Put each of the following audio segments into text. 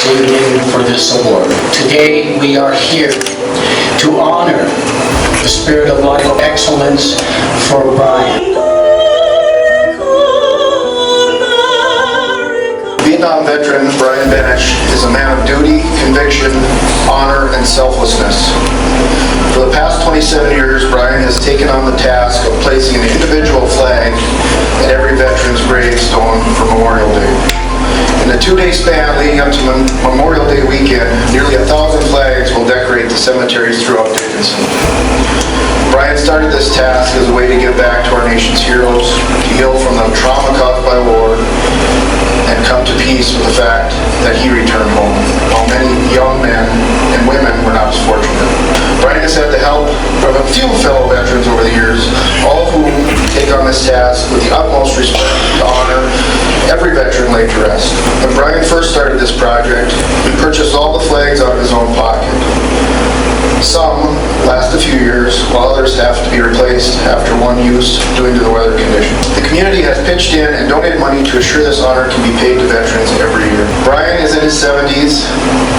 this evening for this award. Today we are here to honor the spirit of life excellence for Brian. Vietnam veteran Brian Benesh is a man of duty, conviction, honor, and selflessness. For the past 27 years, Brian has taken on the task of placing an individual flag at every veteran's gravestone for Memorial Day. In the 2-day span leading up to Memorial Day weekend, nearly 1,000 flags will decorate the cemeteries throughout Dickinson. Brian started this task as a way to give back to our nation's heroes, to heal from the trauma caused by war, and come to peace with the fact that he returned home, while many young men and women were not as fortunate. Brian has had the help of a few fellow veterans over the years, all of whom take on this task with the utmost respect to honor every veteran laid to rest. When Brian first started this project, he purchased all the flags out of his own pocket. Some last a few years, while others have to be replaced after one use due to the weather conditions. The community has pitched in and donated money to assure this honor can be paid to veterans every year. Brian is in his 70s,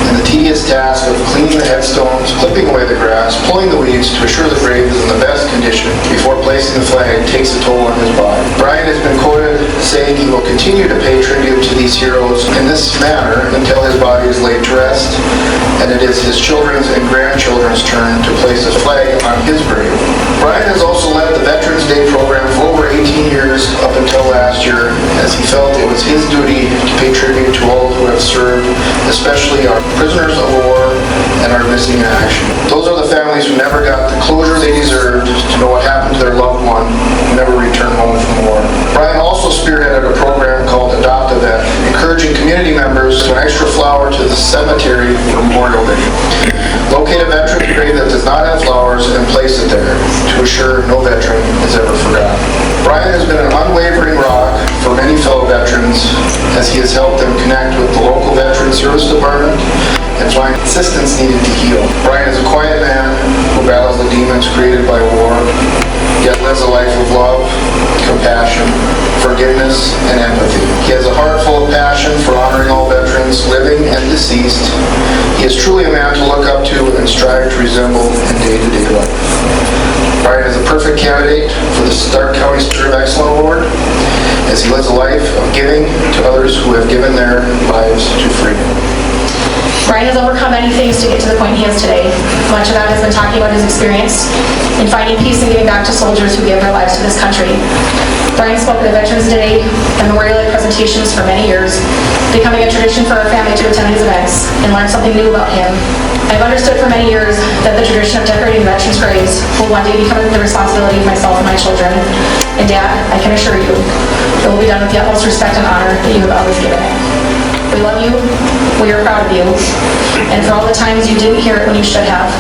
and the tedious task of cleaning the headstones, clipping away the grass, pulling the weeds to assure the grave is in the best condition before placing the flag takes a toll on his body. Brian has been quoted saying he will continue to pay tribute to these heroes in this manner until his body is laid to rest, and it is his children's and grandchildren's turn to place a flag on his grave. Brian has also led the Veterans Day program for over 18 years up until last year, as he felt it was his duty to pay tribute to all who have served, especially our prisoners of war and our missing in action. Those are the families who never got the closure they deserved to know what happened to their loved one who never returned home from war. Brian also spearheaded a program called Adopt a Vet, encouraging community members to an extra flower to the cemetery for Memorial Day. Locate a veteran's grave that does not have flowers and place it there to assure no veteran is ever forgotten. Brian has been an unwavering rock for many fellow veterans as he has helped them connect with the local Veteran Service Department and find assistance needed to heal. Brian is a quiet man who battles the demons created by war, yet lives a life of love, compassion, forgiveness, and empathy. He has a heart full of passion for honoring all veterans, living and deceased. He is truly a man to look up to and strive to resemble in day-to-day life. Brian is a perfect candidate for the Stark County Spirit of Excellence Award as he lives a life of giving to others who have given their lives to freedom. Brian has overcome many things to get to the point he is today. Much of that has been talking about his experience in finding peace and giving back to soldiers who give their lives to this country. Brian spoke at Veterans Day and Memorial Day presentations for many years, becoming a tradition for our family to attend his events and learn something new about him. I've understood for many years that the tradition of decorating veterans' graves will one day become the responsibility of myself and my children. And Dad, I can assure you, it will be done with the utmost respect and honor that you have always given it. We love you, we are proud of you, and for all the times you didn't hear it when you should have,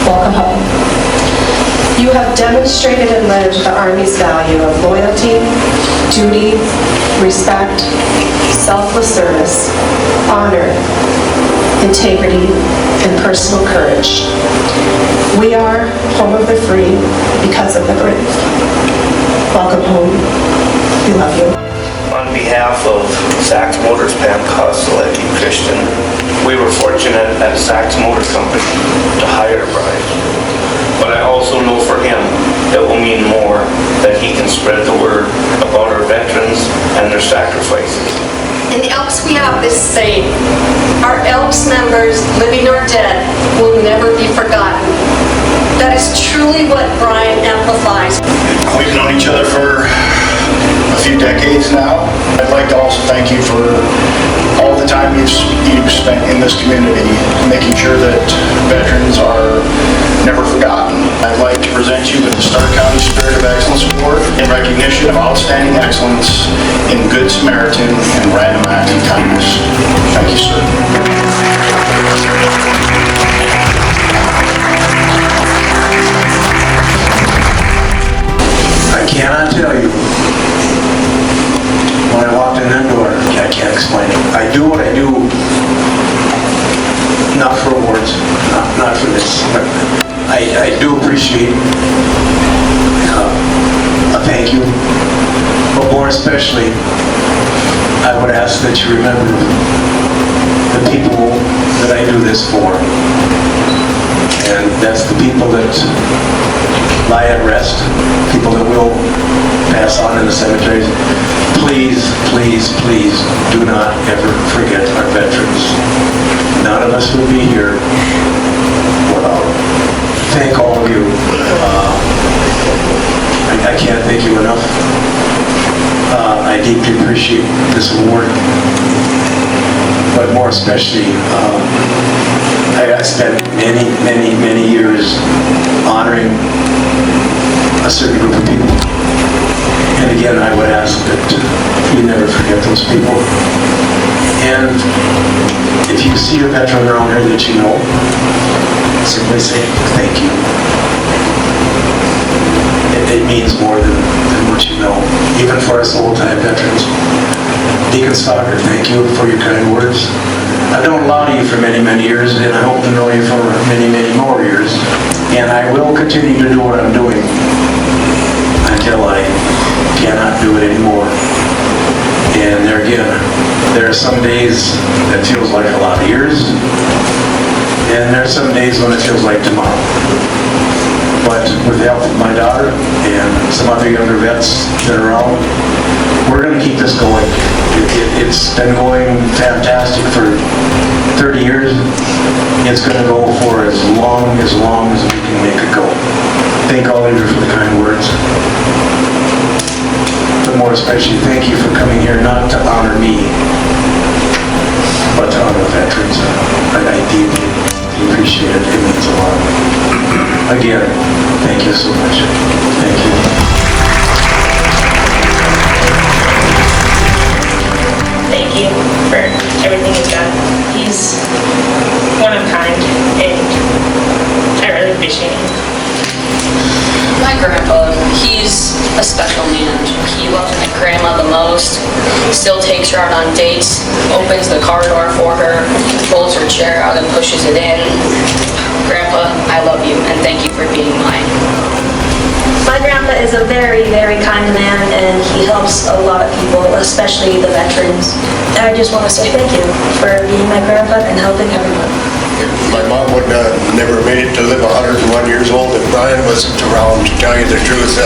welcome home. You have demonstrated and lived the Army's value of loyalty, duty, respect, selfless service, honor, integrity, and personal courage. We are home of the free because of the brave. Welcome home. We love you. On behalf of Sachs Motors, Pam Kostelecki, Christian, we were fortunate at Sachs Motor Company to hire Brian. But I also know for him it will mean more that he can spread the word about our veterans and their sacrifices. In the Elks we have this saying, our Elks members, living or dead, will never be forgotten. That is truly what Brian amplifies. We've known each other for a few decades now. I'd like to also thank you for all the time you've spent in this community, making sure that veterans are never forgotten. I'd like to present you with the Stark County Spirit of Excellence Award in recognition of outstanding excellence in Good Samaritan and random acts of kindness. Thank you, sir. I cannot tell you. When I walked in that door, I can't explain it. I do what I do, not for awards, not for this, but I do appreciate a thank you, but more especially, I would ask that you remember the people that I do this for. And that's the people that lie at rest, people that will pass on in the cemeteries. Please, please, please do not ever forget our veterans. None of us would be here without them. Thank all of you. I can't thank you enough. I deeply appreciate this award, but more especially, I spent many years honoring a certain group of people. And again, I would ask that you never forget those people. And if you see a veteran around here that you know, simply say thank you. It means more than what you know, even for us old-time veterans. Deacon Stalker, thank you for your kind words. I've known a lot of you for many years, and I hope to know you for many more years. And I will continue to do what I'm doing until I cannot do it anymore. And there again, there are some days that feels like a lot of years, and there are some days when it feels like tomorrow. But with the help of my daughter and some other younger vets that are around, we're going to keep this going. It's been going fantastic for 30 years. It's going to go for as long as we can make it go. Thank all of you for the kind words. But more especially, thank you for coming here not to honor me, but to honor veterans. I deeply appreciate it. It means a lot. Again, thank you so much. Thank you. Thank you for everything you've done. He's one of a kind, and I really appreciate it. My grandpa, he's a special man. He loves my grandma the most, still takes her out on dates, opens the car door for her, pulls her chair out and pushes it in. Grandpa, I love you, and thank you for being mine. My grandpa is a very kind man, and he helps a lot of people, especially the veterans. And I just want to say thank you for being my grandpa and helping everyone. My mom would never made it to live 101 years old if Brian wasn't around, to tell you the truth.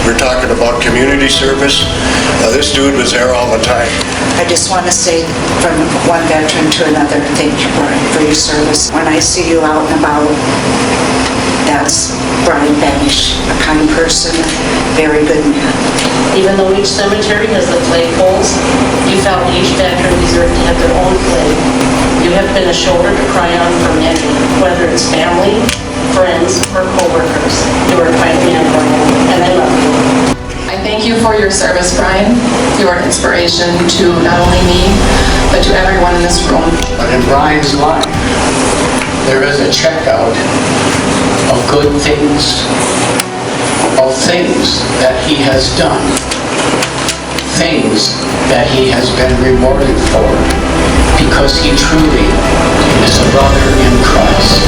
We're talking about community service. This dude was there all the time. I just want to say from one veteran to another, thank you, Brian, for your service. When I see you out and about, that's Brian Benesh, a kind person, very good man. Even though each cemetery has the flagpoles, you felt each veteran deserved to have their own flag. You have been a shoulder to cry on for many, whether it's family, friends, or co-workers. You are a kind man, Brian, and I love you. I thank you for your service, Brian. You are an inspiration to not only me, but to everyone in this room. But in Brian's life, there is a checkout of good things, of things that he has done, things that he has been rewarded for, because he truly is a brother in Christ.